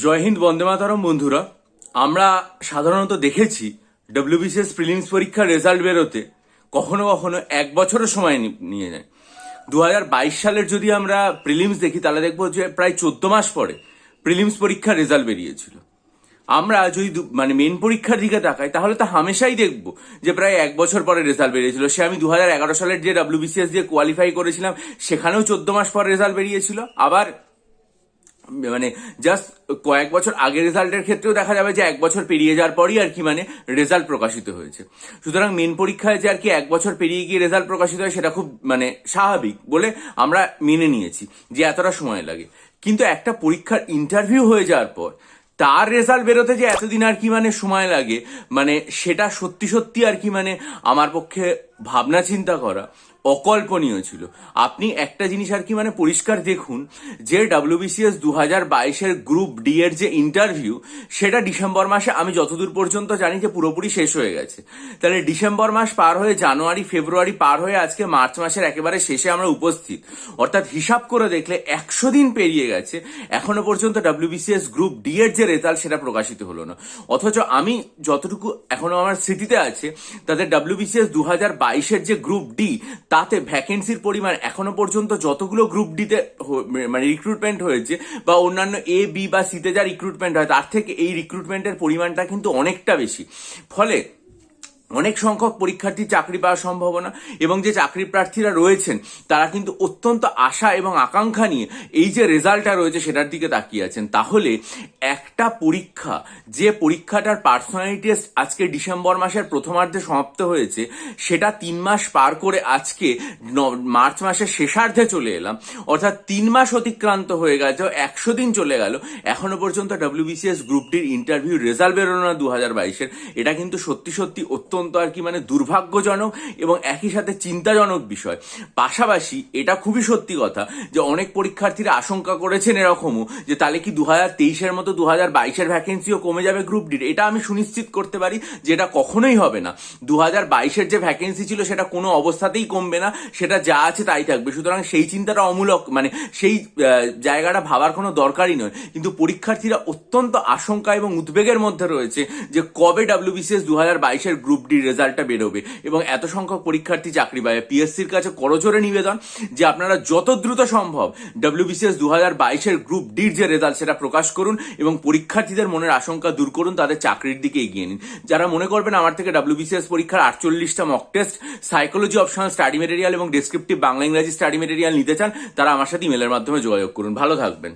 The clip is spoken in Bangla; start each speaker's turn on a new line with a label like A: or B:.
A: জয় হিন্দ, বন্দে মাতরম। বন্ধুরা, আমরা সাধারণত দেখেছি ডব্লিউবিসিএস প্রিলিমস পরীক্ষার রেজাল্ট বেরোতে কখনো কখনো 1 বছরের সময় নিয়ে যায়। 2022 সালের যদি আমরা প্রিলিমস দেখি তাহলে দেখবো যে প্রায় 14 মাস পরে প্রিলিমস পরীক্ষার রেজাল্ট বেরিয়েছিল। আমরা যদি মেন পরীক্ষার দিকে তাকাই তাহলে তো হামেশাই দেখবো যে প্রায় 1 বছর পরে রেজাল্ট বেরিয়েছিল। সে আমি 2011 সালের যে ডব্লিউবিসিএস দিয়ে কোয়ালিফাই করেছিলাম সেখানেও 14 মাস পর রেজাল্ট বেরিয়েছিল। আবার জাস্ট কয়েক বছর আগে রেজাল্টের ক্ষেত্রেও দেখা যাবে যে 1 বছর পেরিয়ে যাওয়ার পরই রেজাল্ট প্রকাশিত হয়েছে। সুতরাং মেন পরীক্ষায় যে 1 বছর পেরিয়ে গিয়ে রেজাল্ট প্রকাশিত হয় সেটা খুব স্বাভাবিক বলে আমরা মেনে নিয়েছি যে এতটা সময় লাগে। কিন্তু একটা পরীক্ষার ইন্টারভিউ হয়ে যাওয়ার পর তার রেজাল্ট বেরোতে যে এতদিন সময় লাগে, সেটা সত্যি সত্যি আমার পক্ষে ভাবনা চিন্তা করা অকল্পনীয় ছিল। আপনি একটা জিনিস পরিষ্কার দেখুন যে ডব্লিউবিসিএস 2022-এর গ্রুপ ডি এর যে ইন্টারভিউ সেটা ডিসেম্বর মাসে, আমি যতদূর পর্যন্ত জানি যে পুরোপুরি শেষ হয়ে গেছে। তাহলে ডিসেম্বর মাস পার হয়ে জানুয়ারি ফেব্রুয়ারি পার হয়ে আজকে মার্চ মাসের একেবারে শেষে আমরা উপস্থিত। অর্থাৎ হিসাব করে দেখলে 100 দিন পেরিয়ে গেছে, এখনো পর্যন্ত ডব্লিউবিসিএস গ্রুপ ডি এর যে রেজাল্ট সেটা প্রকাশিত হলো না। অথচ আমি যতটুকু এখনো আমার স্মৃতিতে আছে তাদের ডব্লিউবিসিএস 2022-এর যে গ্রুপ ডি তাতে ভ্যাকেন্সির পরিমাণ এখনো পর্যন্ত যতগুলো গ্রুপ ডিতে রিক্রুটমেন্ট হয়েছে বা অন্যান্য এ বি বা সিতে যা রিক্রুটমেন্ট হয় তার থেকে এই রিক্রুটমেন্টের পরিমাণটা কিন্তু অনেকটা বেশি। ফলে অনেক সংখ্যক পরীক্ষার্থী চাকরি পাওয়ার সম্ভাবনা, এবং যে চাকরি প্রার্থীরা রয়েছেন তারা কিন্তু অত্যন্ত আশা এবং আকাঙ্ক্ষা নিয়ে এই যে রেজাল্টটা রয়েছে সেটার দিকে তাকিয়ে আছেন। তাহলে একটা পরীক্ষা, যে পরীক্ষাটার পার্সোনালিটি টেস্ট আজকে ডিসেম্বর মাসের প্রথমার্ধে সমাপ্ত হয়েছে, সেটা 3 মাস পার করে আজকে মার্চ মাসের শেষার্ধে চলে এলাম। অর্থাৎ 3 মাস অতিক্রান্ত হয়ে গেছে, 100 দিন চলে গেল, এখনো পর্যন্ত ডব্লিউবিসিএস গ্রুপ ডির ইন্টারভিউ রেজাল্ট বেরোনো না 2022-এর। এটা কিন্তু সত্যি সত্যি অত্যন্ত দুর্ভাগ্যজনক এবং একই সাথে চিন্তাজনক বিষয়। পাশাপাশি এটা খুবই সত্যি কথা যে অনেক পরীক্ষার্থীরা আশঙ্কা করেছেন এরকমও যে তাহলে কি 2023-এর মতো 2022-এর ভ্যাকেন্সিও কমে যাবে গ্রুপ ডির। এটা আমি সুনিশ্চিত করতে পারি যে এটা কখনোই হবে না। 2022-এর যে ভ্যাকেন্সি ছিল সেটা কোনো অবস্থাতেই কমবে না, সেটা যা আছে তাই থাকবে। সুতরাং সেই চিন্তাটা অমূলক, সেই জায়গাটা ভাবার কোনো দরকারই নয়। কিন্তু পরীক্ষার্থীরা অত্যন্ত আশঙ্কা এবং উদ্বেগের মধ্যে রয়েছে যে কবে ডব্লিউবিসিএস 2022-এর গ্রুপ ডি রেজাল্টটা বেরোবে এবং এত সংখ্যক পরীক্ষার্থী চাকরি পাবে। পিএসসির কাছে করজোরে নিবেদন যে আপনারা যত দ্রুত সম্ভব ডব্লিউবিসিএস 2022-এর গ্রুপ ডির যে রেজাল্ট সেটা প্রকাশ করুন এবং পরীক্ষার্থীদের মনের আশঙ্কা দূর করুন, তাদের চাকরির দিকে এগিয়ে নিন। যারা মনে করবেন আমার থেকে ডব্লিউবিসিএস পরীক্ষার 48টা mock test, psychology optional study material এবং ডেসক্রিপটিভ বাংলা ইংরাজি স্টাডি মেটেরিয়াল নিতে চান, তারা আমার সাথে ইমেলের মাধ্যমে যোগাযোগ করুন। ভালো থাকবেন।